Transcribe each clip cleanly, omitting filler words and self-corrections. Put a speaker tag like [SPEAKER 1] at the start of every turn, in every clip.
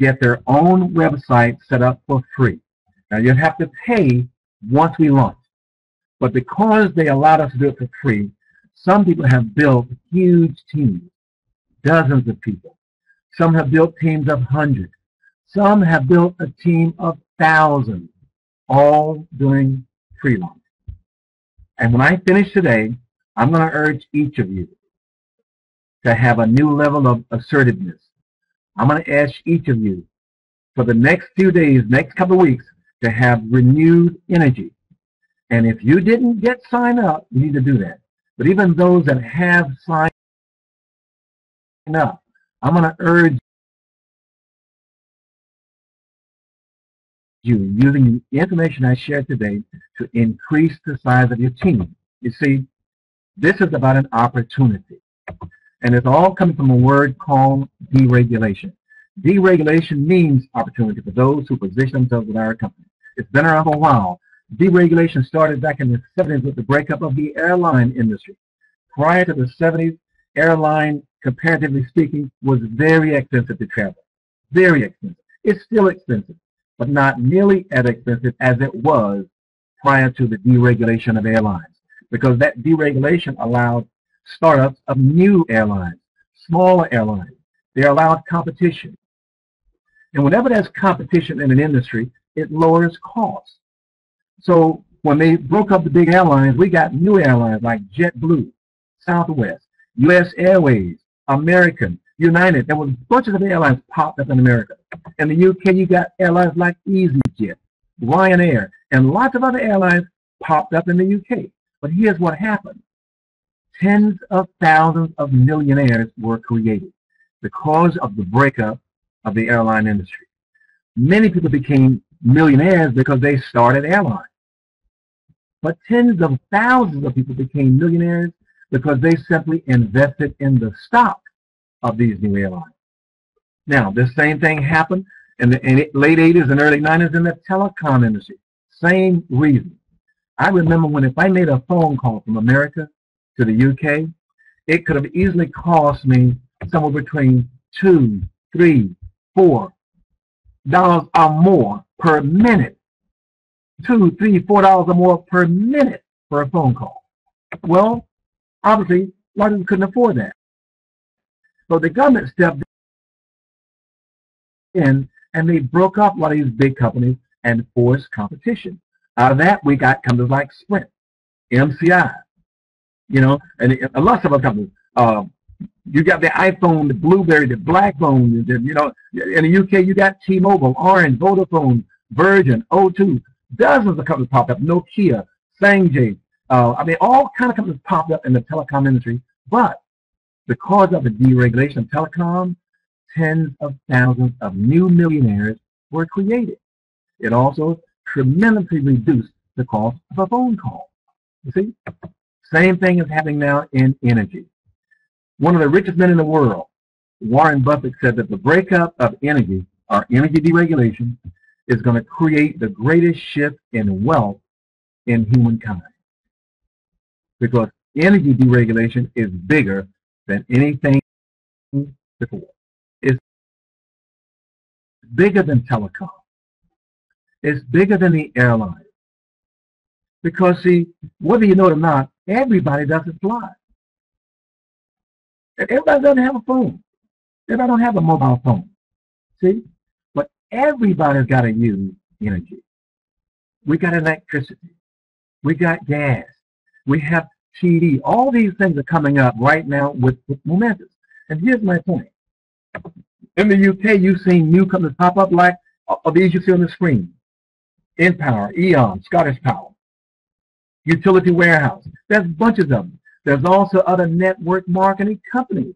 [SPEAKER 1] get their own website set up for free. Now, you have to pay once we launch. But because they allowed us to do it for free, some people have built huge teams, dozens of people. Some have built teams of hundreds. Some have built a team of thousands, all doing Prelaunch. And when I finish today, I'm going to urge each of you to have a new level of assertiveness. I'm going to ask each of you for the next few days, next couple of weeks, to have renewed energy. And if you didn't get signed up, you need to do that. But even those that have signed up, I'm going to urge you, using the information I shared today, to increase the size of your team. You see, this is about an opportunity. And it's all coming from a word called deregulation. Deregulation means opportunity for those who position themselves with our company. It's been around for a while. Deregulation started back in the 70s with the breakup of the airline industry. Prior to the 70s, airline, comparatively speaking, was very expensive to travel. Very expensive. It's still expensive, but not nearly as expensive as it was prior to the deregulation of airlines, because that deregulation allowed startups of new airlines, smaller airlines. They allowed competition. And whenever there's competition in an industry, it lowers costs. So when they broke up the big airlines, we got new airlines like JetBlue, Southwest, US Airways, American, United. There was bunches of airlines popped up in America. In the UK, you got airlines like EasyJet, Ryanair, and lots of other airlines popped up in the UK. But here's what happened. Tens of thousands of millionaires were created because of the breakup of the airline industry. Many people became millionaires because they started airlines. But tens of thousands of people became millionaires because they simply invested in the stock of these new airlines. Now, the same thing happened in the late 80s and early 90s in the telecom industry. Same reason. I remember when if I made a phone call from America to the UK, it could have easily cost me somewhere between $2, $3, $4 or more per minute. $2, $3, $4 or more per minute for a phone call. Well, obviously, a lot of them couldn't afford that. So the government stepped in and they broke up a lot of these big companies and forced competition. Out of that, we got companies like Sprint, MCI, and lots of other companies. You got the iPhone, the BlueBerry, the BlackBone, in the UK, you got T-Mobile, Orange, Vodafone, Virgin, O2, dozens of companies popped up, Nokia, Sanjay, all kind of companies popped up in the telecom industry, but because of the deregulation of telecom, tens of thousands of new millionaires were created. It also tremendously reduced the cost of a phone call. You see? Same thing is happening now in energy. One of the richest men in the world, Warren Buffett, said that the breakup of energy, or energy deregulation, is going to create the greatest shift in wealth in humankind. Because energy deregulation is bigger than anything before. It's bigger than telecom. It's bigger than the airline. Because, see, whether you know it or not, everybody doesn't fly. Everybody doesn't have a phone. Everybody don't have a mobile phone. See? But everybody's got to use energy. We got electricity. We got gas. We have TV. All these things are coming up right now with Momentis. And here's my point. In the UK, you've seen new companies pop up like these you see on the screen. InPower, Eon, Scottish Power, Utility Warehouse. There's bunches of them. There's also other network marketing companies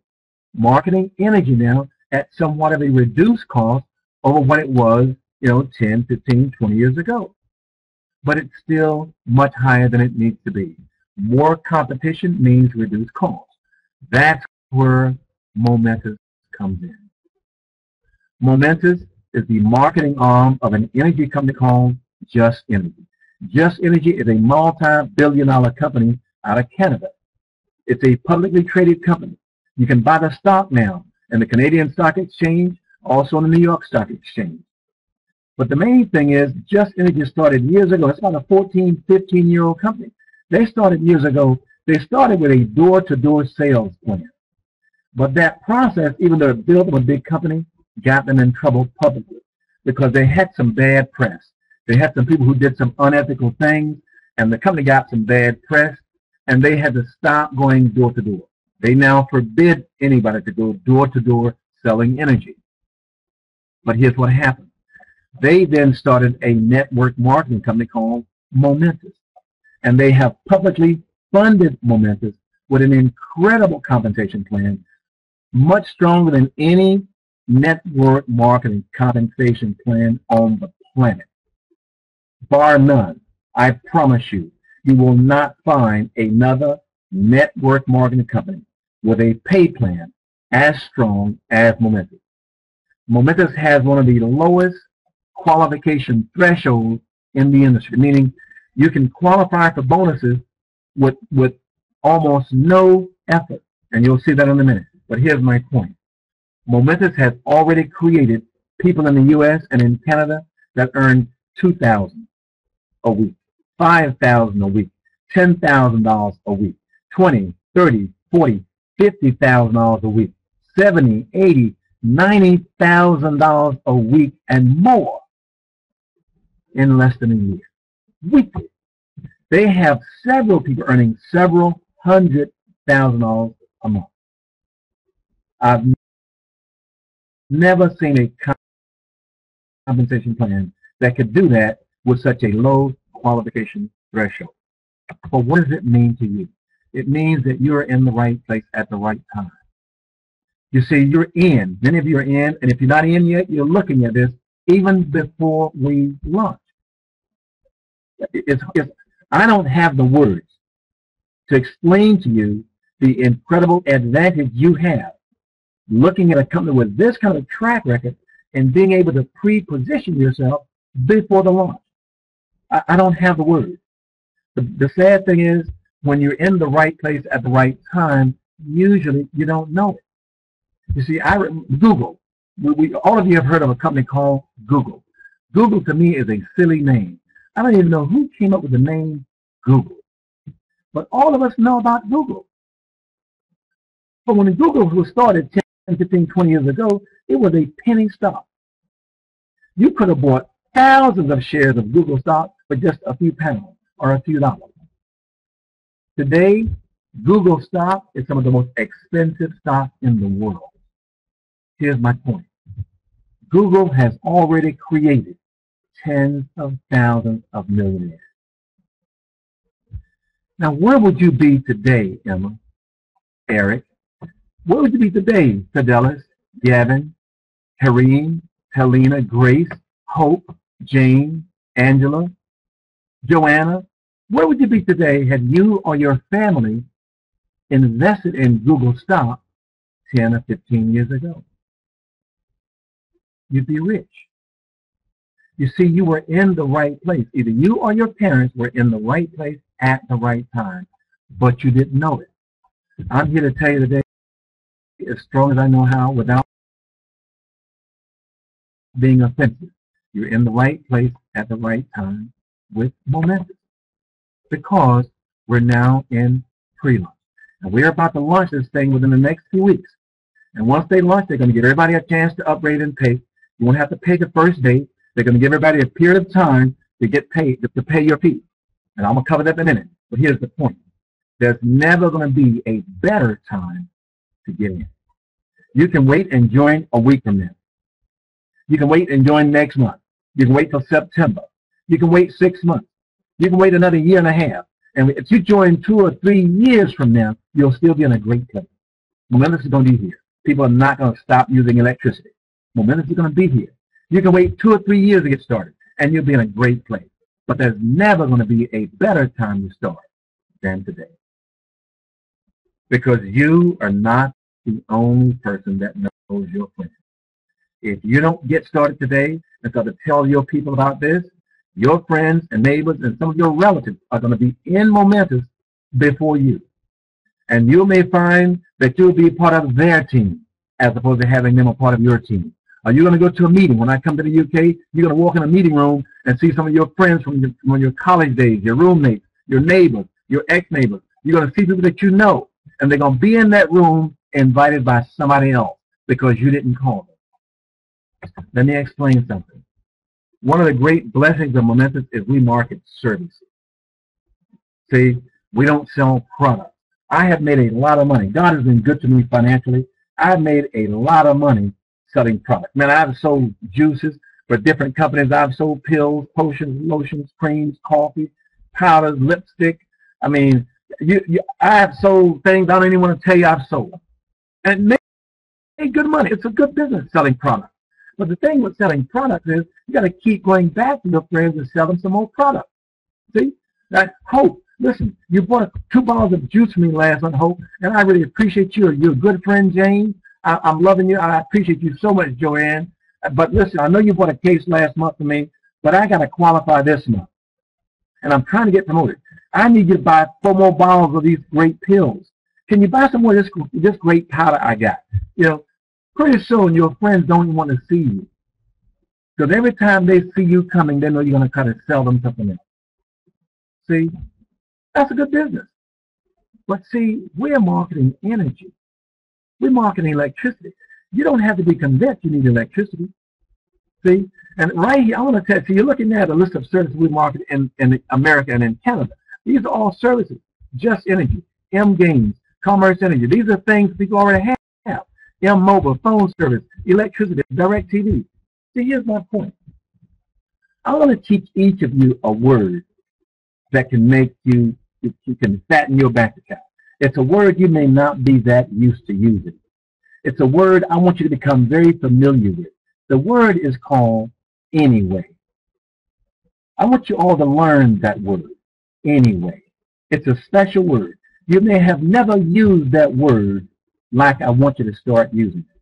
[SPEAKER 1] marketing energy now at somewhat of a reduced cost over what it was, 10, 15, 20 years ago. But it's still much higher than it needs to be. More competition means reduced cost. That's where Momentis comes in. Momentis is the marketing arm of an energy company called Just Energy. Just Energy is a multi-billion-dollar company out of Canada. It's a publicly traded company. You can buy the stock now in the Canadian Stock Exchange also on the New York Stock Exchange. But the main thing is, Just Energy started years ago. It's about a 14, 15-year-old company. They started years ago. They started with a door-to-door sales plan. But that process, even though it built up a big company, got them in trouble publicly because they had some bad press. They had some people who did some unethical things, and the company got some bad press, and they had to stop going door-to-door. They now forbid anybody to go door-to-door selling energy. But here's what happened. They then started a network marketing company called Momentis, and they have publicly funded Momentis with an incredible compensation plan, much stronger than any network marketing compensation plan on the planet. Bar none. I promise you, you will not find another network marketing company with a pay plan as strong as Momentis. Momentis has one of the lowest qualification thresholds in the industry, meaning you can qualify for bonuses with almost no effort, and you'll see that in a minute. But here's my point. Momentis has already created people in the U.S. and in Canada that earn $2,000 a week, $5,000 a week, $10,000 a week, $20,000, $30,000, $40,000, $50,000 a week, $70,000, $80,000, $90,000 a week and more in less than a year, weekly. They have several people earning several $100,000 a month. I've never seen a compensation plan that could do that with such a low qualification threshold. But what does it mean to you? It means that you're in the right place at the right time. You see, you're in. Many of you are in, and if you're not in yet, you're looking at this even before we launch. I don't have the words to explain to you the incredible advantage you have looking at a company with this kind of track record and being able to pre-position yourself before the launch. I don't have the words. The sad thing is, when you're in the right place at the right time, usually you don't know it. You see, Google. All of you have heard of a company called Google. Google to me is a silly name. I don't even know who came up with the name Google. But all of us know about Google. But when Google was started 10, 15, 20 years ago, it was a penny stock. You could have bought thousands of shares of Google stock for just a few pounds or a few dollars. Today, Google stock is some of the most expensive stock in the world. Here's my point. Google has already created tens of thousands of millionaires. Now, where would you be today, Emma, Eric? Where would you be today, Fidelis, Gavin, Hareen, Helena, Grace, Hope, Jane, Angela, Joanna? Where would you be today had you or your family invested in Google stock 10 or 15 years ago? You'd be rich. You see, you were in the right place. Either you or your parents were in the right place at the right time, but you didn't know it. I'm here to tell you today, as strong as I know how, without being offensive, you're in the right place at the right time with Momentis, because we're now in pre-launch. And we're about to launch this thing within the next few weeks. And once they launch, they're going to give everybody a chance to upgrade and pay. You won't have to pay the first day. They're going to give everybody a period of time to get paid, to pay your fee. And I'm going to cover that in a minute. But here's the point. There's never going to be a better time to get in. You can wait and join a week from now. You can wait and join next month. You can wait till September. You can wait 6 months. You can wait another year and a half. And if you join 2 or 3 years from now, you'll still be in a great place. Momentis is going to be here. People are not going to stop using electricity. Momentis is going to be here. You can wait 2 or 3 years to get started, and you'll be in a great place. But there's never going to be a better time to start than today. Because you are not the only person that knows your plan. If you don't get started today and start to tell your people about this, your friends and neighbors and some of your relatives are going to be in Momentis before you. And you may find that you'll be part of their team as opposed to having them a part of your team. Are you going to go to a meeting? When I come to the UK, you're going to walk in a meeting room and see some of your friends from your college days, your roommates, your neighbors, your ex-neighbors. You're going to see people that you know, and they're going to be in that room invited by somebody else because you didn't call them. Let me explain something. One of the great blessings of Momentis is we market services. See, we don't sell products. I have made a lot of money. God has been good to me financially. I've made a lot of money selling products. Man, I've sold juices for different companies. I've sold pills, potions, lotions, creams, coffee, powders, lipstick. I mean, I've sold things I don't even want to tell you I've sold. And it made good money. It's a good business selling products. But the thing with selling products is you got to keep going back to your friends and sell them some more products. See? That Hope, listen, you bought 2 bottles of juice for me last month, Hope, and I really appreciate you. You're a good friend, Jane. I'm loving you. I appreciate you so much, Joanne. But listen, I know you bought a case last month for me, but I got to qualify this month. And I'm trying to get promoted. I need you to buy 4 more bottles of these great pills. Can you buy some more of this great powder I got? You know, pretty soon your friends don't even want to see you. Because every time they see you coming, they know you're going to try to sell them something else. See, that's a good business. But see, we're marketing energy. We're marketing electricity. You don't have to be convinced you need electricity. See? And right here, I want to tell you, so you're looking at a list of services we market in America and in Canada. These are all services. Just Energy, M Games, Commerce Energy. These are things people already have. M Mobile, phone service, electricity, direct TV. See, here's my point. I want to teach each of you a word that can make you can fatten your bank account. It's a word you may not be that used to using. It's a word I want you to become very familiar with. The word is called anyway. I want you all to learn that word, anyway. It's a special word. You may have never used that word like I want you to start using it.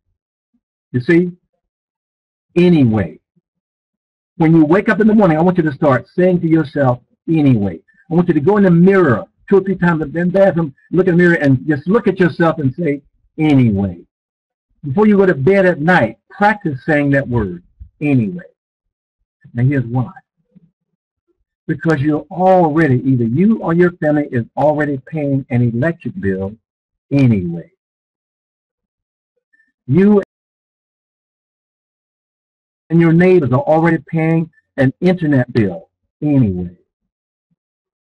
[SPEAKER 1] You see? Anyway. When you wake up in the morning, I want you to start saying to yourself, anyway. I want you to go in the mirror 2 or 3 times in the bathroom, look in the mirror, and just look at yourself and say, anyway. Before you go to bed at night, practice saying that word, anyway. Now here's why. Because you're already, either you or your family is already paying an electric bill anyway. You and your neighbors are already paying an internet bill anyway.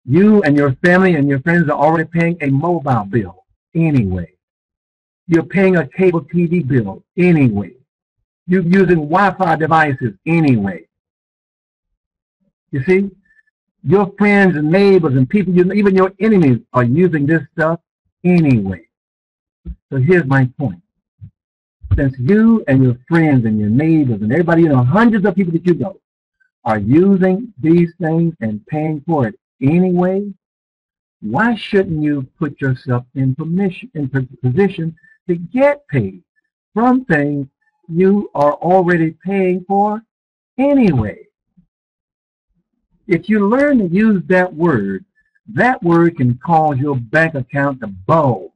[SPEAKER 1] You and your family and your friends are already paying a mobile bill anyway. You're paying a cable TV bill anyway. You're using Wi-Fi devices anyway. You see? Your friends and neighbors and people, even your enemies, are using this stuff anyway. So here's my point. Since you and your friends and your neighbors and everybody, hundreds of people that you know, are using these things and paying for it anyway, why shouldn't you put yourself in position to get paid from things you are already paying for anyway? If you learn to use that word can cause your bank account to bulge.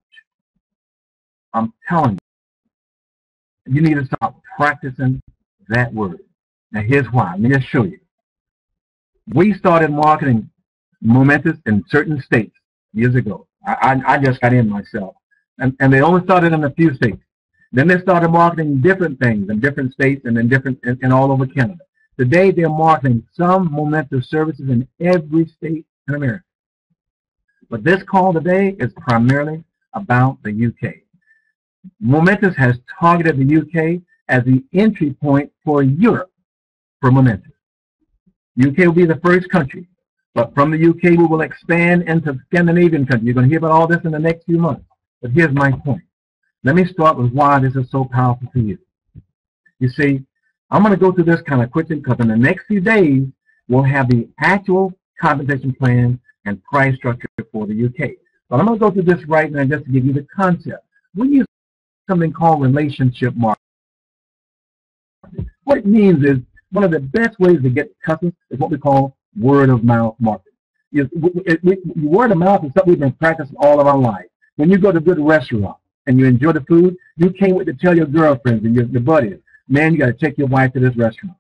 [SPEAKER 1] I'm telling you, you need to start practicing that word. Now here's why. Let me just show you. We started marketing Momentis in certain states years ago. I just got in myself. And they only started in a few states. Then they started marketing different things in different states and in all over Canada. Today they're marketing some Momentis services in every state in America. But this call today is primarily about the UK. Momentis has targeted the UK as the entry point for Europe for Momentis. UK will be the first country. But from the UK, we will expand into Scandinavian countries. You're going to hear about all this in the next few months. But here's my point. Let me start with why this is so powerful for you. You see, I'm going to go through this kind of quickly because in the next few days, we'll have the actual compensation plan and price structure for the UK. But I'm going to go through this right now just to give you the concept. We use something called relationship marketing. What it means is one of the best ways to get customers is what we call word-of-mouth marketing. Word of mouth is something we've been practicing all of our life. When you go to a good restaurant and you enjoy the food, you can't wait to tell your girlfriends and your buddies, Man, you got to take your wife to this restaurant.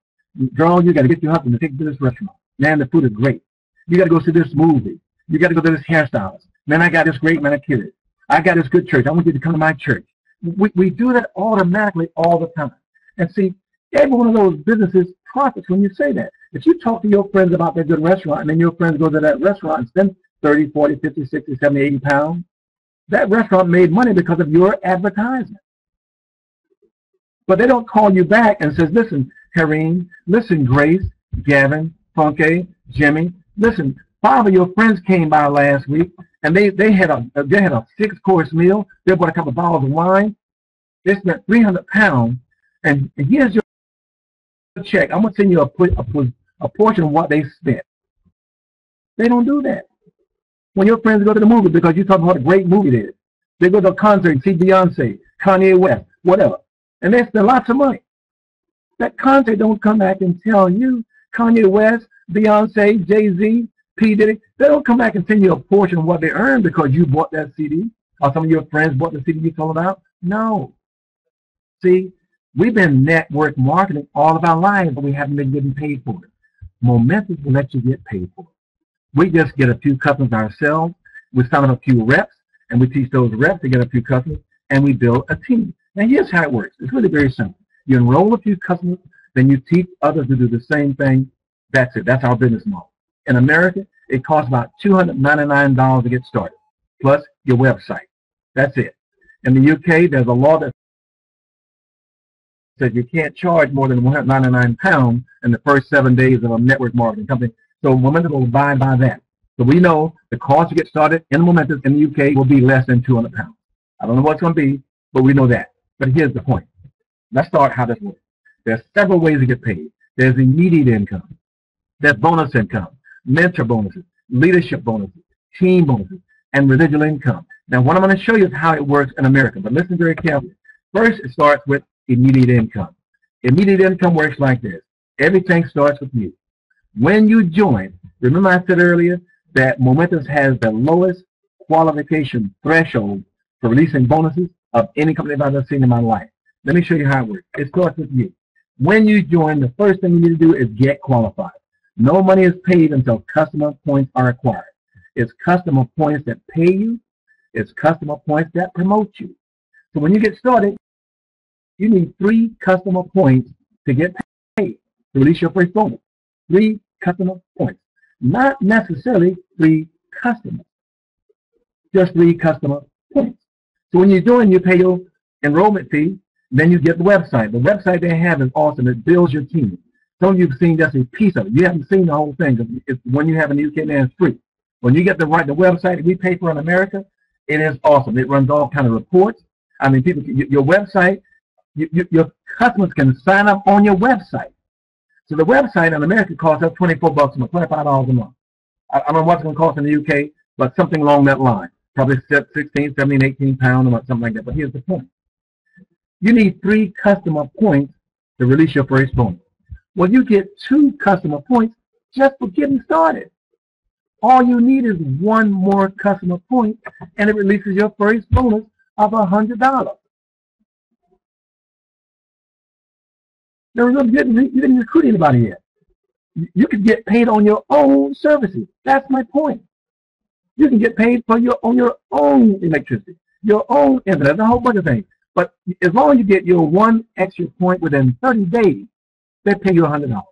[SPEAKER 1] Girl, you got to get your husband to take you to this restaurant. Man, the food is great. You got to go see this movie. You got to go to this hairstylist. Man, I got this great manicure. I got this good church. I want you to come to my church. We do that automatically all the time. And see, every one of those businesses profits when you say that. If you talk to your friends about their good restaurant, and then your friends go to that restaurant and spend 30, 40, 50, 60, 70, 80 pounds, that restaurant made money because of your advertisement. But they don't call you back and says, listen, Hareen, listen, Grace, Gavin, Funke, Jimmy, listen, 5 of your friends came by last week, and they had a 6-course meal. They bought a couple of bottles of wine. They spent 300 pounds, and here's your check. I'm going to send you a portion of what they spent. They don't do that. When your friends go to the movie because you talk about what a great movie it is, they go to a concert and see Beyonce, Kanye West, whatever, and they spend lots of money. That concert don't come back and tell you Kanye West, Beyonce, Jay-Z, P. Diddy, they don't come back and send you a portion of what they earned because you bought that CD or some of your friends bought the CD you told about. No. See, we've been network marketing all of our lives, but we haven't been getting paid for it. Momentis will let you get paid for it. We just get a few customers ourselves. We sign up a few reps, and we teach those reps to get a few customers, and we build a team. Now, here's how it works. It's really very simple. You enroll a few customers, then you teach others to do the same thing. That's it. That's our business model. In America, it costs about $299 to get started, plus your website. That's it. In the UK, there's a law that says you can't charge more than £199 in the first 7 days of a network marketing company. So Momentis will abide by that. So we know the cost to get started in Momentis in the UK will be less than £200. I don't know what it's going to be, but we know that. But here's the point. Let's start how this works. There's several ways to get paid. There's immediate income. There's bonus income, mentor bonuses, leadership bonuses, team bonuses, and residual income. Now, what I'm going to show you is how it works in America, but listen very carefully. First, it starts with immediate income. Immediate income works like this. Everything starts with you. When you join, remember I said earlier that Momentis has the lowest qualification threshold for releasing bonuses of any company I've ever seen in my life. Let me show you how it works. It starts with you. When you join, the first thing you need to do is get qualified. No money is paid until customer points are acquired. It's customer points that pay you. It's customer points that promote you. So when you get started, you need 3 customer points to get paid, to release your first bonus. 3 customer points. Not necessarily 3 customers. Just 3 customer points. So when you're doing, you pay your enrollment fee, then you get the website. The website they have is awesome. It builds your team. Some of you have seen just a piece of it. You haven't seen the whole thing. It's when you have in the UK, man, it's free. When you get the website that we pay for in America, it is awesome. It runs all kind of reports. I mean, people, your website, your customers can sign up on your website. So the website in America costs us $24 a month, $25 a month. I don't know what it's going to cost in the UK, but something along that line. Probably 16, 17, 18 pounds or something like that. But here's the point. You need 3 customer points to release your first bonus. Well, you get 2 customer points just for getting started. All you need is 1 more customer point, and it releases your first bonus of $100. Now, you didn't recruit anybody yet. You can get paid on your own services. That's my point. You can get paid for on your own electricity, your own internet, a whole bunch of things. But as long as you get your 1 extra point within 30 days, they pay you $100.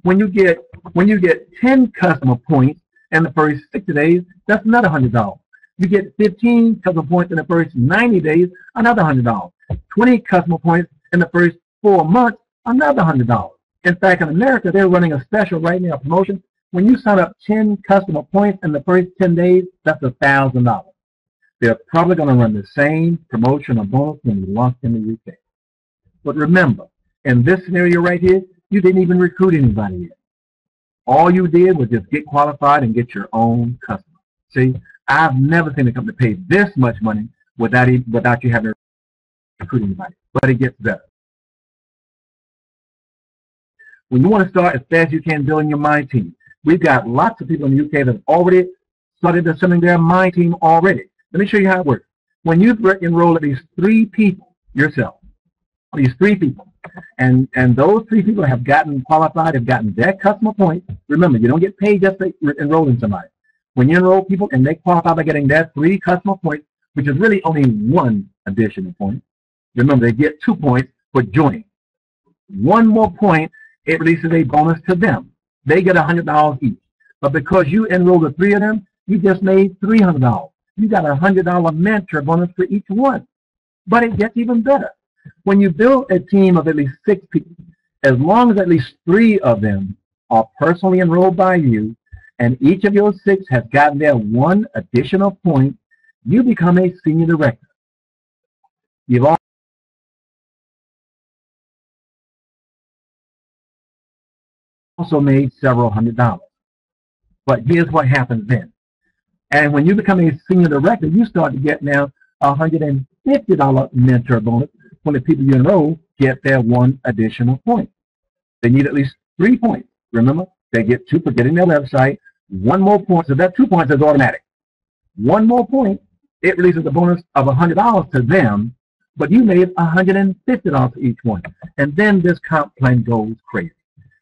[SPEAKER 1] When you get 10 customer points in the first 60 days, that's another $100. You get 15 customer points in the first 90 days, another $100. 20 customer points in the first 4 months, another $100. In fact, in America, they're running a special right now, a promotion. When you sign up 10 customer points in the first 10 days, that's $1,000. They're probably going to run the same promotion or bonus when you launch in the UK. But remember, in this scenario right here, you didn't even recruit anybody yet. All you did was just get qualified and get your own customer. See, I've never seen a company pay this much money without you having to recruit anybody. But it gets better. When you want to start as fast as you can building your mind team, we've got lots of people in the UK that have already started assembling their mind team already. Let me show you how it works. When you enroll at least 3 people yourself, these three people. And those three people have gotten qualified, have gotten their customer points. Remember, you don't get paid just for enrolling somebody. When you enroll people and they qualify by getting their 3 customer points, which is really only 1 additional point. Remember, they get 2 points for joining. 1 more point, it releases a bonus to them. They get $100 each. But because you enrolled the 3 of them, you just made $300. You got a $100 mentor bonus for each one. But it gets even better. When you build a team of at least 6 people, as long as at least 3 of them are personally enrolled by you, and each of your 6 has gotten their 1 additional point, you become a senior director. You've also made several $100s. But here's what happens then. And when you become a senior director, you start to get now a $150 mentor bonus when the people you enroll get their 1 additional point. They need at least 3 points. Remember, they get 2 for getting their website, 1 more point, so that 2 points is automatic. 1 more point, it releases a bonus of $100 to them, but you made $150 for each one. And then this comp plan goes crazy.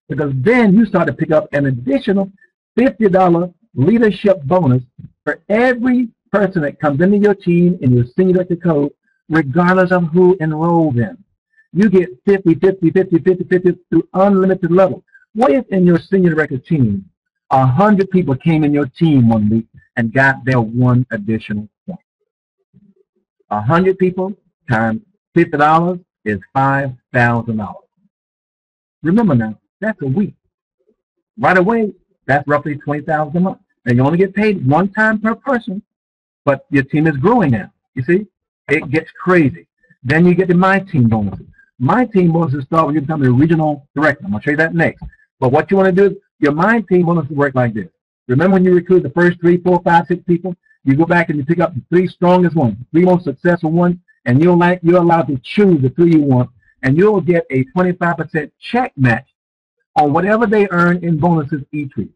[SPEAKER 1] Because then you start to pick up an additional $50 leadership bonus for every person that comes into your team in your senior director code, regardless of who enrolled them. You get 50, 50, 50, 50, 50 through unlimited levels. What if in your senior director team, 100 people came in your team one week and got their 1 additional point? 100 people times $50 is $5,000. Remember now, that's a week. Right away, that's roughly $20,000 a month. And you only get paid 1 time per person, but your team is growing now. You see, it gets crazy. Then you get the My Team bonuses. My Team bonuses start when you become a regional director. I'm going to show you that next. But what you want to do is your My Team bonuses work like this. Remember when you recruit the first 3, 4, 5, 6 people, you go back and you pick up the 3 strongest ones, 3 most successful ones, and you're allowed to choose the 3 you want, and you'll get a 25% check match on whatever they earn in bonuses each week.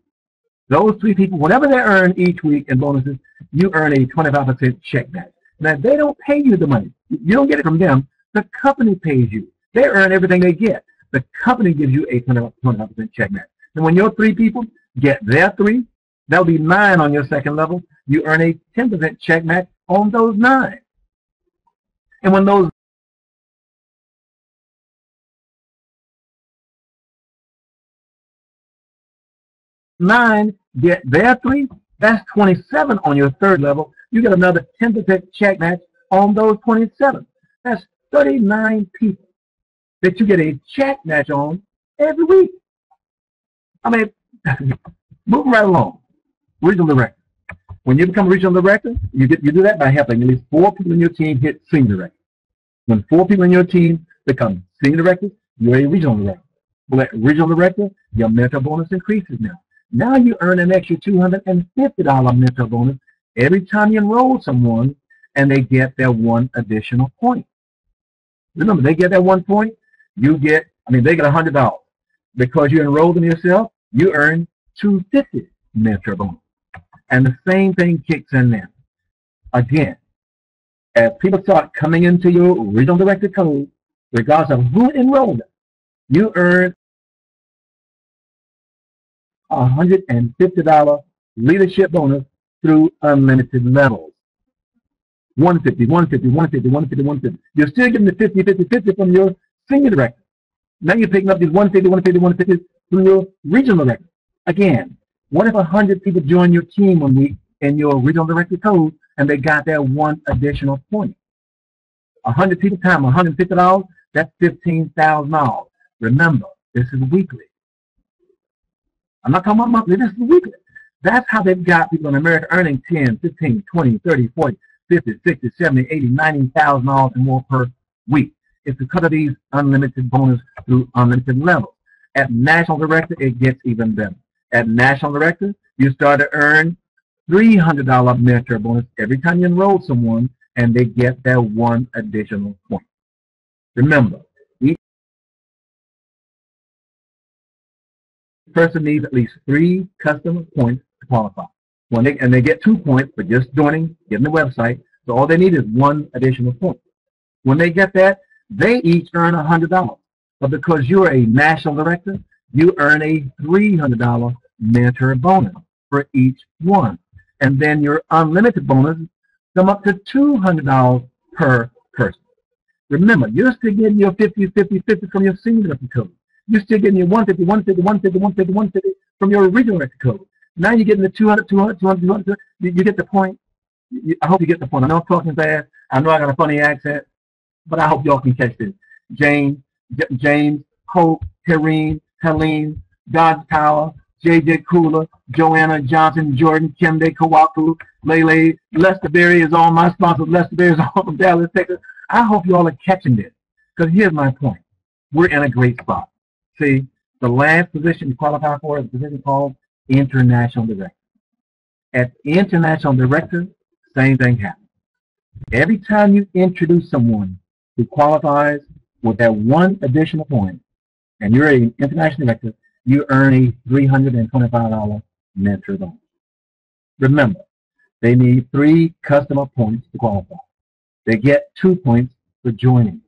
[SPEAKER 1] Those 3 people, whatever they earn each week in bonuses, you earn a 25% check match. Now, they don't pay you the money. You don't get it from them. The company pays you. They earn everything they get. The company gives you a 25% check match. And when your 3 people get their 3, that'll be 9 on your second level. You earn a 10% check match on those 9. And when those 9 get their 3, that's 27 on your third level. You get another 10% check match on those 27. That's 39 people that you get a check match on every week. I mean, moving right along. Regional director. When you become regional director, you do that by helping at least 4 people in your team hit senior director. When 4 people in your team become senior directors, you're a regional director. Well, at regional director, your mentor bonus increases now. Now you earn an extra $250 mentor bonus every time you enroll someone and they get their 1 additional point. Remember, they get that 1 point, they get $100. Because you enrolled them yourself, you earn $250 mentor bonus. And the same thing kicks in then. Again, as people start coming into your regional director code, regardless of who enrolled them, you earn $150 leadership bonus through unlimited levels. 150, 150, 150, 150, 150. You're still getting the 50, 50, 50 from your senior director. Now you're picking up these 150, 150, 150 from your regional director. Again, what if 100 people join your team one week in your regional director code and they got their 1 additional point? 100 people times $150, that's $15,000. Remember, this is weekly. I'm not talking about monthly, this is weekly. That's how they've got people in America earning 10, 15, 20, 30, 40, 50, 60, 70, 80, $90,000 and more per week. It's because of these unlimited bonus through unlimited levels. At National Director, it gets even better. At National Director, you start to earn $300 mentor bonus every time you enroll someone and they get their 1 additional point. Remember, each person needs at least 3 customer points to qualify. And they get 2 points for just joining, getting the website. So all they need is 1 additional point. When they get that, They each earn $100. But because you're a national director, you earn a $300 mentor bonus for each one. And then your unlimited bonus come up to $200 per person. Remember, you're still getting your 50, 50, 50 from your senior director code. You're still getting your 150, 150, 150, 150, 150 from your regional director code. Now you're getting the 200, 200, 200, 200. You get the point? I hope you get the point. I know I'm talking fast. I know I got a funny accent, but I hope y'all can catch this. James, Hope, Helene, God's Power, J.J. Cooler, Joanna, Johnson, Jordan, Kemde, Kawaku, Lele, Lester Berry is all my sponsors. Lester Berry is all from Dallas, Texas. I hope you all are catching this, because here's my point. We're in a great spot. See, the last position to qualify for is a position called International Director. At International Director, same thing happens. Every time you introduce someone who qualifies with that one additional point, and you're an International Director, you earn a $325 mentor bonus. Remember, they need 3 customer points to qualify. They get 2 points for joining.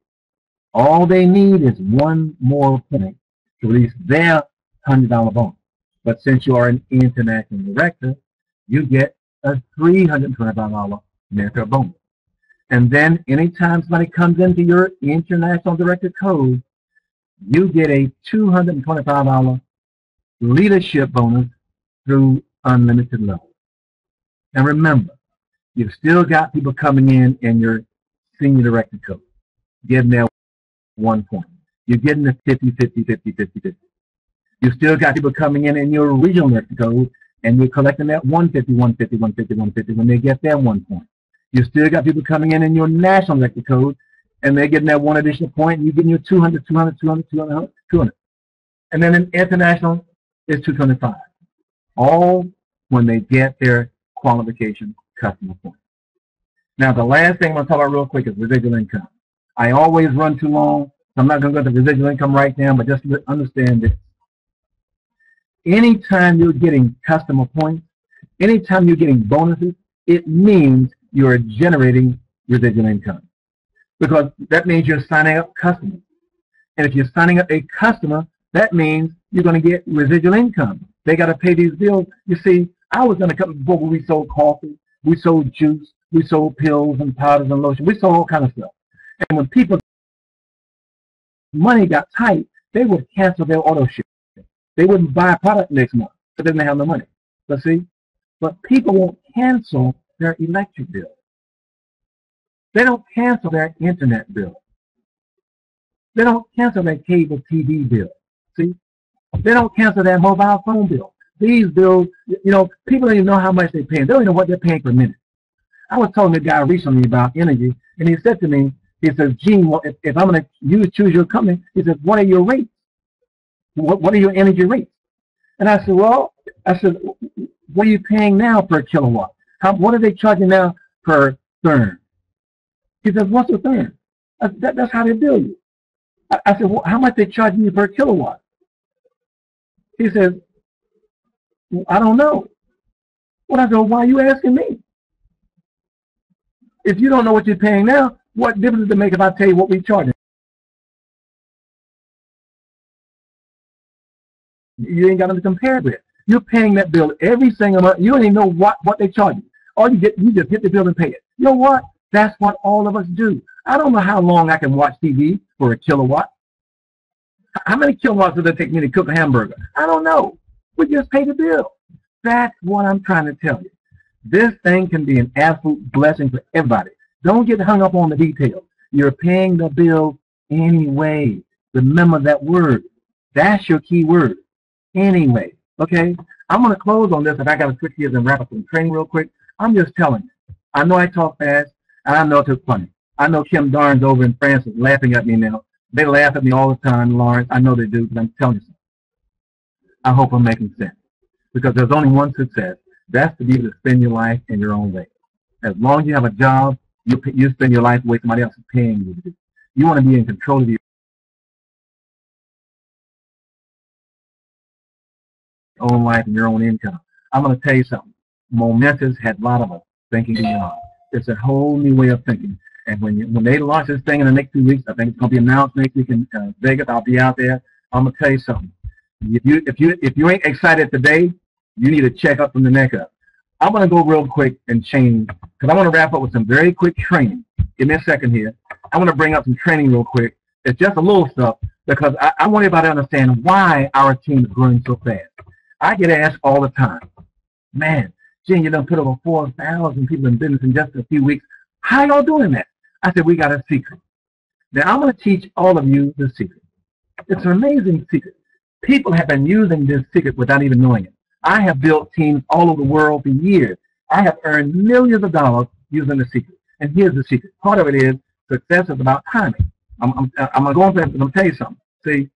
[SPEAKER 1] All they need is 1 more point to release their $100 bonus. But since you are an International Director, you get a $325 mentor bonus. And then anytime somebody comes into your International Director code, you get a $225 leadership bonus through unlimited levels. And remember, you've still got people coming in your senior director code, getting their 1 point. You're getting the 50, 50, 50, 50, 50. You still got people coming in your regional director code, and you're collecting that 150, 150, 150, 150 when they get their 1 point. You still got people coming in your national director code, and they're getting that 1 additional point, and you're getting your 200, 200, 200, 200, 200. And then in international, it's 225. All when they get their qualification customer point. Now, the last thing I'm going to talk about real quick is residual income. I always run too long, so I'm not going to go to residual income right now, but just understand this. Anytime you're getting customer points, anytime you're getting bonuses, it means you're generating residual income. Because that means you're signing up customers. And if you're signing up a customer, that means you're going to get residual income. They got to pay these bills. You see, I was in a company before where we sold coffee, we sold juice, we sold pills and powders and lotion. We sold all kind of stuff. And when people's money got tight, they would cancel their auto ship. They wouldn't buy a product next month because they didn't have the money. But people won't cancel their electric bill. They don't cancel their internet bill. They don't cancel their cable TV bill. See? They don't cancel their mobile phone bill. These bills, you know, people don't even know how much they're paying. They don't even know what they're paying per minute. I was telling a guy recently about energy, and he said to me, he says, Gene, well, if I'm going to choose your company, he says, what are your rates? What are your energy rates? And I said, well, what are you paying now per kilowatt? What are they charging now per therm? He says, what's a therm? That's how they bill you. I said, well, how much they charging you per kilowatt? He says, well, I don't know. Well, I said, well, why are you asking me? If you don't know what you're paying now, what difference does it make if I tell you what we charge? You ain't got to compare with. You're paying that bill every single month. You don't even know what they charge you. All you just get the bill and pay it. You know what? That's what all of us do. I don't know how long I can watch TV for a kilowatt. How many kilowatts does it take me to cook a hamburger? I don't know. We just pay the bill. That's what I'm trying to tell you. This thing can be an absolute blessing for everybody. Don't get hung up on the details. You're paying the bill anyway. Remember that word. That's your key word. Anyway. Okay? I'm going to close on this, and I got to switch gears and wrap up some training real quick. I'm just telling you. I know I talk fast, and I know it's funny. I know Kim Darns over in France is laughing at me now. They laugh at me all the time, Lawrence. I know they do, but I'm telling you something. I hope I'm making sense. Because there's only one success. That's to be able to spend your life in your own way. As long as you have a job, you spend your life the way somebody else is paying you to do. You want to be in control of your own life and your own income. I'm going to tell you something. Momentis had a lot of us thinking beyond. It's a whole new way of thinking. And when they launch this thing in the next few weeks, I think it's going to be announced next week in Vegas. I'll be out there. I'm going to tell you something. If you ain't excited today, you need to check up from the neck up. I'm going to go real quick and change, because I want to wrap up with some very quick training. Give me a second here. I want to bring up some training real quick. It's just a little stuff, because I want everybody to understand why our team is growing so fast. I get asked all the time, man, Gene, you done put over 4,000 people in business in just a few weeks. How y'all doing that? I said, we got a secret. Now, I'm going to teach all of you the secret. It's an amazing secret. People have been using this secret without even knowing it. I have built teams all over the world for years. I have earned millions of dollars using the secret. And here's the secret. Part of it is success is about timing. I'm going to go on to tell you something. See,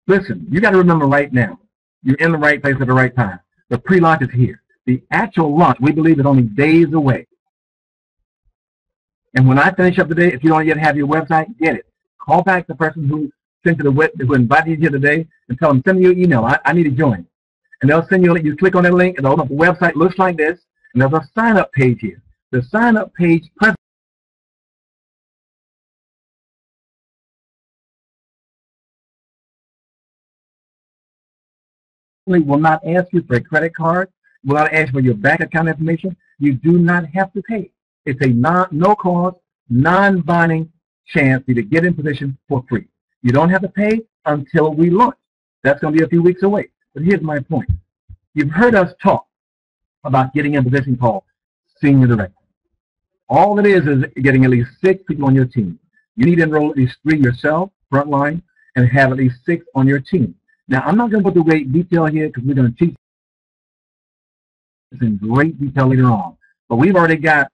[SPEAKER 1] listen, you got to remember right now, you're in the right place at the right time. The pre-launch is here. The actual launch, we believe, is only days away. And when I finish up today, if you don't yet have your website, get it. Call back the person who sent you who invited you here today and tell them, send me your email. I need to join. And they'll send you a link. You click on that link, and the website looks like this. And there's a sign-up page here. The sign-up page presently will not ask you for a credit card, will not ask for your bank account information. You do not have to pay. It's a no-cost, non-binding chance for you to get in position for free. You don't have to pay until we launch. That's going to be a few weeks away. But here's my point. You've heard us talk about getting in a position called senior director. All it is getting at least 6 people on your team. You need to enroll at least 3 yourself, frontline, and have at least 6 on your team. Now, I'm not going to go through great detail here because we're going to teach this in great detail later on. But we've already got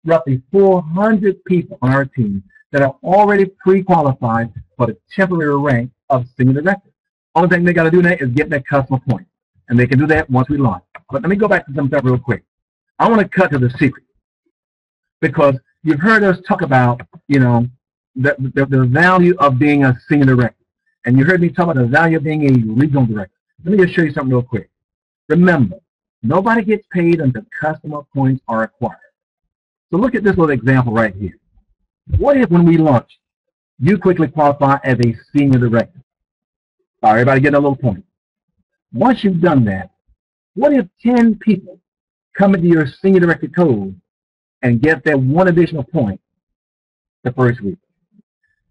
[SPEAKER 1] roughly 400 people on our team that are already pre-qualified for the temporary rank of senior director. Only thing they got to do now is get that customer point. And they can do that once we launch. But let me go back to some stuff real quick. I want to cut to the secret. Because you've heard us talk about, you know, the value of being a senior director. And you heard me talk about the value of being a regional director. Let me just show you something real quick. Remember, nobody gets paid until customer points are acquired. So look at this little example right here. What if when we launch, you quickly qualify as a senior director? All right, everybody get a little point. Once you've done that, what if 10 people come into your senior director code and get that 1 additional point the first week?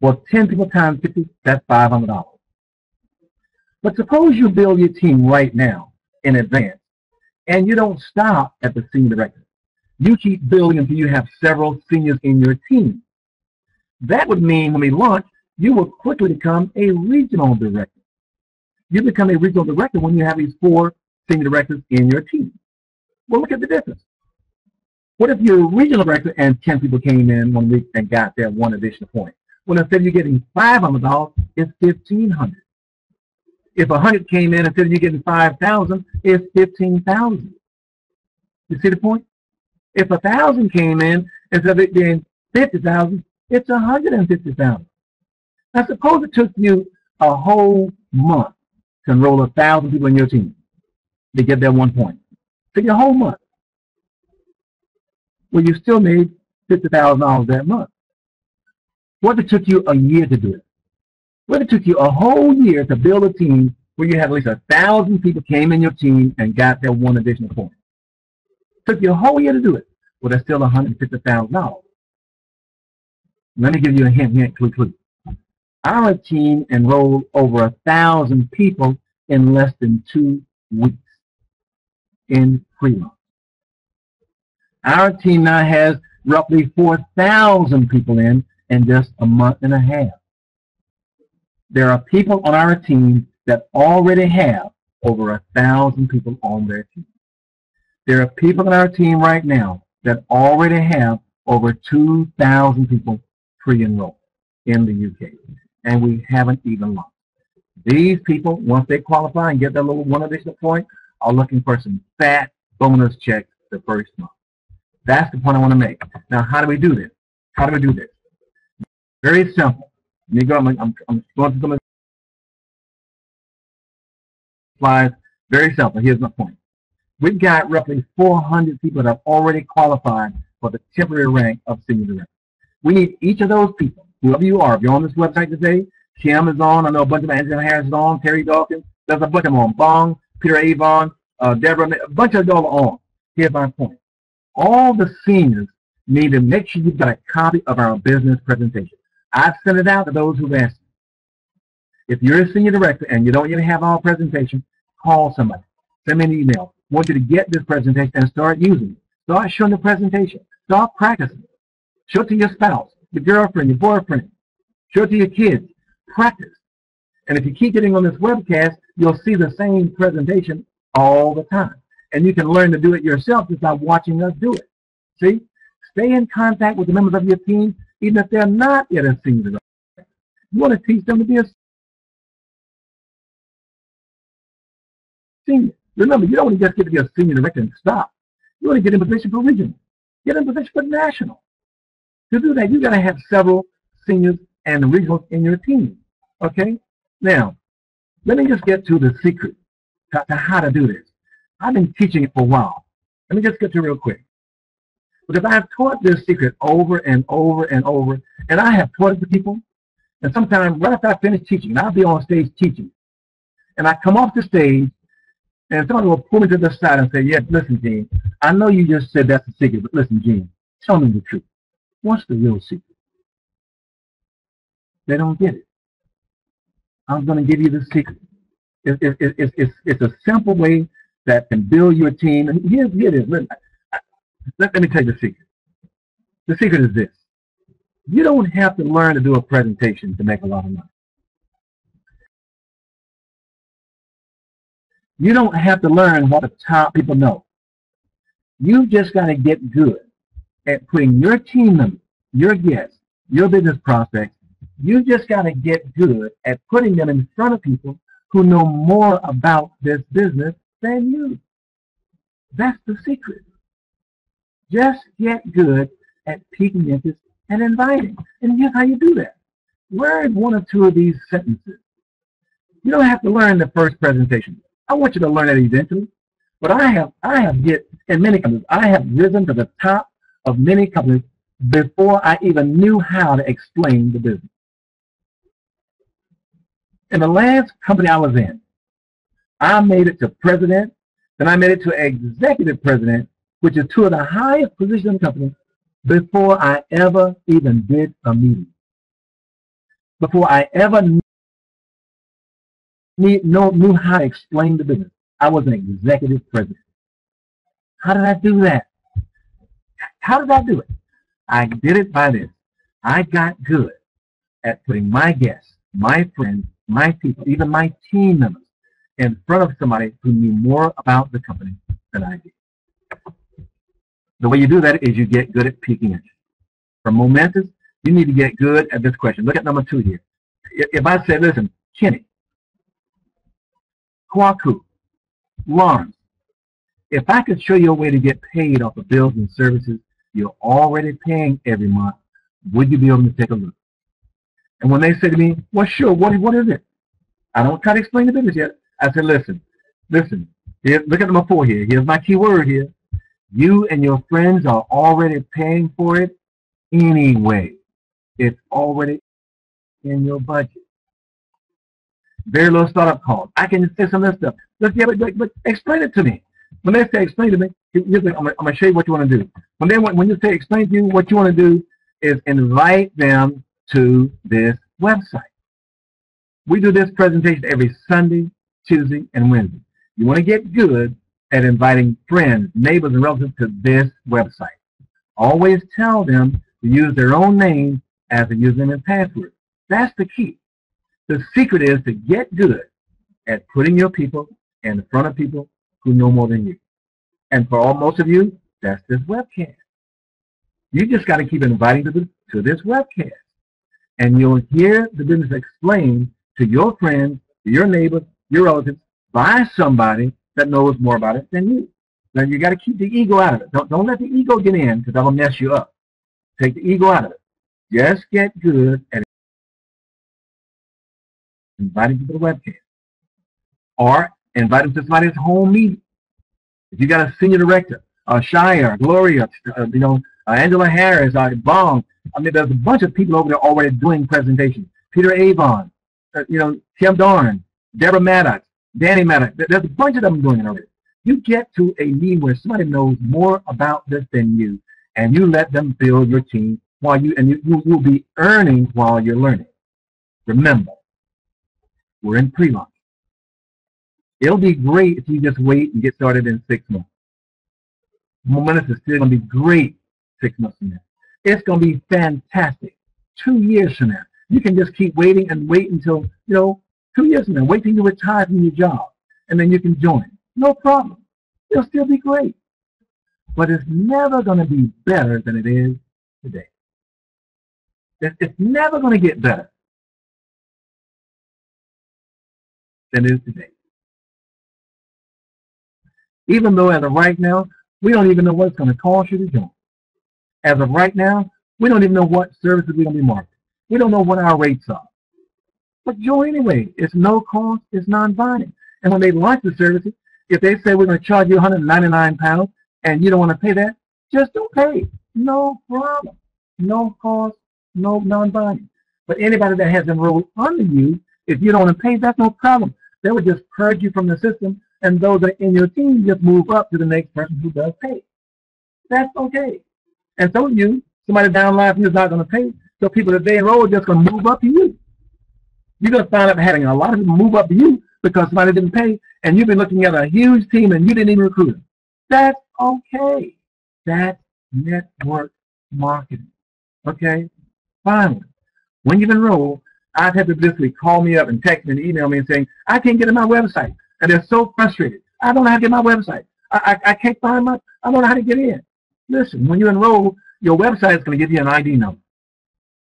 [SPEAKER 1] Well, 10 people times 50, that's $500. But suppose you build your team right now in advance, and you don't stop at the senior director. You keep building until you have several seniors in your team. That would mean when we launch, you will quickly become a regional director. You become a regional director when you have these 4 senior directors in your team. Well, look at the difference. What if you're a regional director and 10 people came in 1 week and got their 1 additional point? Well, instead of you getting $500, it's $1,500. If 100 came in, instead of you getting 5,000, it's 15,000. You see the point? If 1,000 came in, instead of it being 50,000, it's 150,000. Now, suppose it took you a whole month to enroll 1,000 people in your team to get that 1 point. It took you a whole month. Well, you still made $50,000 that month. What if it took you a year to do it? What if it took you a whole year to build a team where you had at least 1,000 people came in your team and got their 1 additional point? It took you a whole year to do it. Well, that's still $150,000. Let me give you a hint, clue. Our team enrolled over 1,000 people in less than 2 weeks in pre-launch. Our team now has roughly 4,000 people in just a month and a half. There are people on our team that already have over 1,000 people on their team. There are people on our team right now that already have over 2,000 people pre-enrolled in the UK, and we haven't even launched. These people, once they qualify and get that little 1 additional point, are looking for some fat bonus checks the first month. That's the point I want to make. Now, how do we do this? How do we do this? Very simple. Let me go. I'm going to some slides. Very simple. Here's my point. We've got roughly 400 people that have already qualified for the temporary rank of senior director. We need each of those people, whoever you are. If you're on this website today, Kim is on. I know a bunch of Angela Harris is on. Terry Dawkins. There's a bunch of them on. Bong, Peter Avon, Deborah, a bunch of y'all are on. Here's my point. All the seniors need to make sure you've got a copy of our business presentation. I've sent it out to those who've asked. If you're a senior director and you don't even have our presentation, call somebody. Send me an email. I want you to get this presentation and start using it. Start showing the presentation. Start practicing it. Show it to your spouse, your girlfriend, your boyfriend. Show it to your kids. Practice. And if you keep getting on this webcast, you'll see the same presentation all the time. And you can learn to do it yourself just by watching us do it. See? Stay in contact with the members of your team, even if they're not yet a senior director. You want to teach them to be a senior. Remember, you don't want to just get to be a senior director and stop. You want to get in position for regional. Get in position for national. To do that, you got to have several seniors and regionals in your team. Okay? Now, let me just get to the secret to how to do this. I've been teaching it for a while. Let me just get to it real quick. Because I've taught this secret over and over and over, and I have taught it to people. And sometimes right after I finish teaching, I'll be on stage teaching. And I come off the stage, and somebody will pull me to the side and say, yeah, listen, Gene, I know you just said that's the secret, but listen, Gene, tell me the truth. What's the real secret? They don't get it. I'm going to give you the secret. It's a simple way that can build your team. And here it is. Let me tell you the secret. The secret is this. You don't have to learn to do a presentation to make a lot of money. You don't have to learn what the top people know. You just got to get good at putting your team members, your guests, your business prospects. You just got to get good at putting them in front of people who know more about this business than you. That's the secret. Just get good at piquing interest and inviting. And here's how you do that. Learn one or two of these sentences. You don't have to learn the first presentation. I want you to learn that eventually. But I have hit in many companies. I have risen to the top of many companies before I even knew how to explain the business. In the last company I was in, I made it to president, then I made it to executive president, which is two of the highest positions in the company, before I ever even did a meeting. Before I ever knew how to explain the business. I was an executive president. How did I do that? How did I do it? I did it by this. I got good at putting my guests, my friends, my people, even my team members in front of somebody who knew more about the company than I did. The way you do that is you get good at piquing interest. For Momentis, you need to get good at this question. Look at number 2 here. If I say, listen, Kenny, Kwaku, Lawrence, if I could show you a way to get paid off of bills and services you're already paying every month, would you be able to take a look? And when they say to me, well, sure, what is it? I don't try to explain the business yet. I said, listen, here, look at number 4 here. Here's my key word here. You and your friends are already paying for it anyway. It's already in your budget. Very little startup cost. I can say some of this stuff. But explain it to me. When they say explain to me, I'm going to show you what you want to do. When you say explain to you, what you want to do is invite them to this website. We do this presentation every Sunday, Tuesday, and Wednesday. You want to get good at inviting friends, neighbors, and relatives to this website. Always tell them to use their own name as a username and password. That's the key. The secret is to get good at putting your people in front of people who know more than you. And for most of you, that's this webcast. You just got to keep inviting to this webcast. And you'll hear the business explained to your friends, to your neighbors, your relatives, by somebody that knows more about it than you. Now, you got to keep the ego out of it. Don't let the ego get in, because that'll mess you up. Take the ego out of it. Just get good at inviting people to the webcast. Or invite them to somebody's home meeting. If you got a senior director, a Shire, Gloria, Angela Harris, Bong. I mean, there's a bunch of people over there already doing presentations. Peter Avon, Tim Dorn, Deborah Maddox, Danny Maddox. There's a bunch of them doing it already. You get to a meeting where somebody knows more about this than you, and you let them build your team while you'll be earning while you're learning. Remember, we're in pre-launch. It'll be great if you just wait and get started in 6 months. Momentis is still going to be great 6 months from now. It's going to be fantastic 2 years from now. You can just keep waiting and wait until, 2 years from now. Wait till you retire from your job, and then you can join. No problem. It'll still be great. But it's never going to be better than it is today. It's never going to get better than it is today. Even though as of right now, we don't even know what it's going to cost you to join. As of right now, we don't even know what services we're going to be marketing. We don't know what our rates are. But join anyway. It's no cost. It's non-binding. And when they launch the services, if they say we're going to charge you £199 and you don't want to pay that, just don't pay. No problem. No cost, no non-binding. But anybody that has enrolled under you, if you don't want to pay, that's no problem. They would just purge you from the system, and those that are in your team just move up to the next person who does pay. That's okay. And so somebody down line from you is not going to pay, so people that they enroll are just going to move up to you. You're going to find out having a lot of people move up to you because somebody didn't pay, and you've been looking at a huge team and you didn't even recruit them. That's okay. That's network marketing. Okay? Finally, when you've enrolled, I've had people literally call me up and text me and email me and saying, I can't get in my website. And they're so frustrated. I don't know how to get my website. I can't find I don't know how to get in. Listen, when you enroll, your website is going to give you an ID number.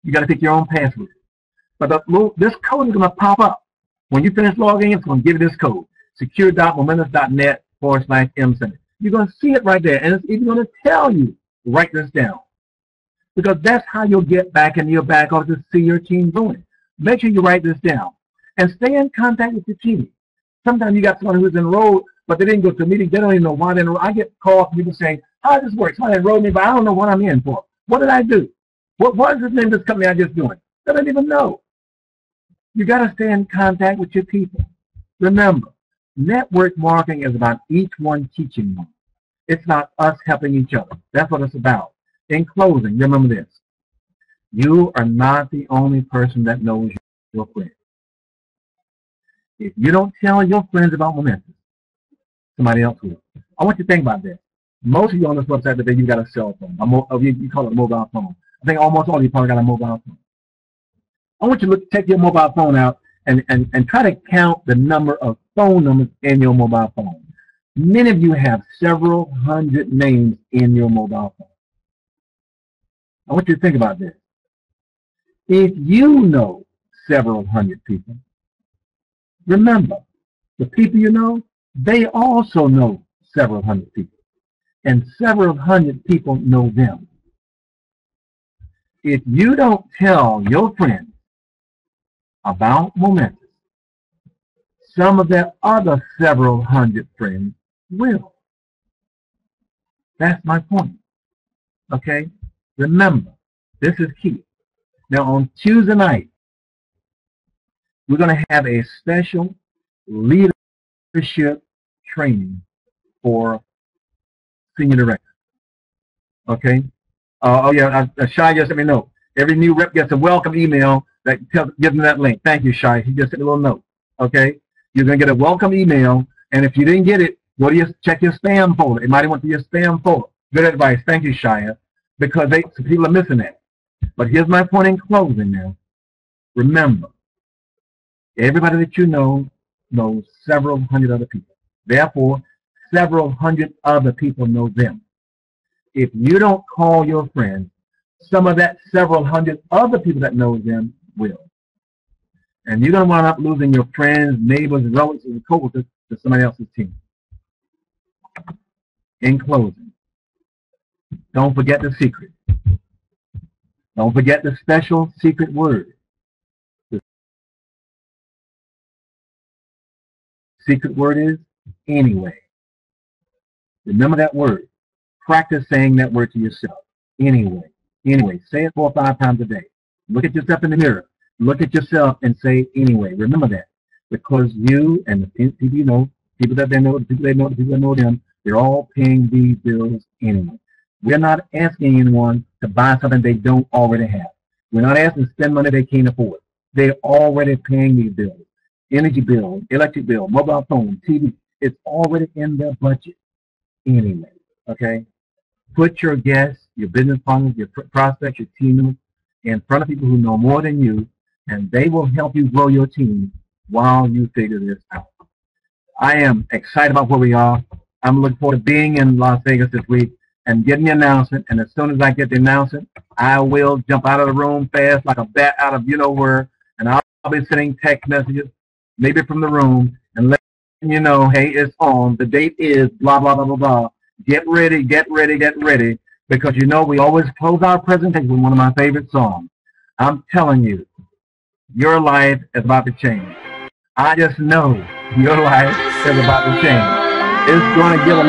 [SPEAKER 1] You got to pick your own password. But this code is going to pop up. When you finish logging in, it's going to give you this code, secure.momentis.net/mcenter. You're going to see it right there, and it's even going to tell you, write this down. Because that's how you'll get back into your back office to see your team doing. Make sure you write this down. And stay in contact with your team. Sometimes you got someone who's enrolled, but they didn't go to a meeting. They don't even know why they enrolled. I get calls from people saying, how does this work? Somebody enrolled me, but I don't know what I'm in for. What did I do? What is the name of this company I just joined? They don't even know. You got to stay in contact with your people. Remember, network marketing is about each one teaching one. It's not us helping each other. That's what it's about. In closing, remember this. You are not the only person that knows your friends. If you don't tell your friends about Momentis, somebody else will. I want you to think about this. Most of you on this website today, you got a cell phone. You call it a mobile phone. I think almost all of you probably got a mobile phone. I want you to take your mobile phone out and try to count the number of phone numbers in your mobile phone. Many of you have several hundred names in your mobile phone. I want you to think about this. If you know several hundred people, remember, the people you know, they also know several hundred people. And several hundred people know them. If you don't tell your friends about Momentis, some of their other several hundred friends will. That's my point. Okay? Remember, this is key. Now on Tuesday night, we're going to have a special leadership training for senior director. Okay? Oh yeah, Shai just let me know. Every new rep gets a welcome email that gives them that link. Thank you, Shai. He just sent a little note. Okay? You're going to get a welcome email, and if you didn't get it, go to check your spam folder. It might have went to your spam folder. Good advice. Thank you, Shia, because some people are missing that. But here's my point in closing now. Remember, everybody that you know knows several hundred other people. Therefore, several hundred other people know them. If you don't call your friends, some of that several hundred other people that know them will. And you're going to wind up losing your friends, neighbors, relatives, and coworkers to somebody else's team. In closing, don't forget the secret. Don't forget the special secret word. The secret word is anyway. Remember that word. Practice saying that word to yourself. anyway. Anyway, say it 4 or 5 times a day. Look at yourself in the mirror. Look at yourself and say anyway. Remember that. Because you and the people you know, people that they know, the people they know, the people that know them, they're all paying these bills anyway. We're not asking anyone to buy something they don't already have. We're not asking to spend money they can't afford. They're already paying these bills. Energy bill, electric bill, mobile phone, TV. It's already in their budget anyway. Okay? Put your guests, your business partners, your prospects, your team members in front of people who know more than you, and they will help you grow your team while you figure this out. I am excited about where we are. I'm looking forward to being in Las Vegas this week and getting the announcement. And as soon as I get the announcement, I will jump out of the room fast like a bat out of you-know-where, and I'll be sending text messages, maybe from the room, and letting you know, hey, it's on. The date is blah, blah, blah, blah, blah. Get ready, get ready, get ready, because you know we always close our presentation with one of my favorite songs. I'm telling you, your life is about to change. I just know your life is about to change. It's going to give a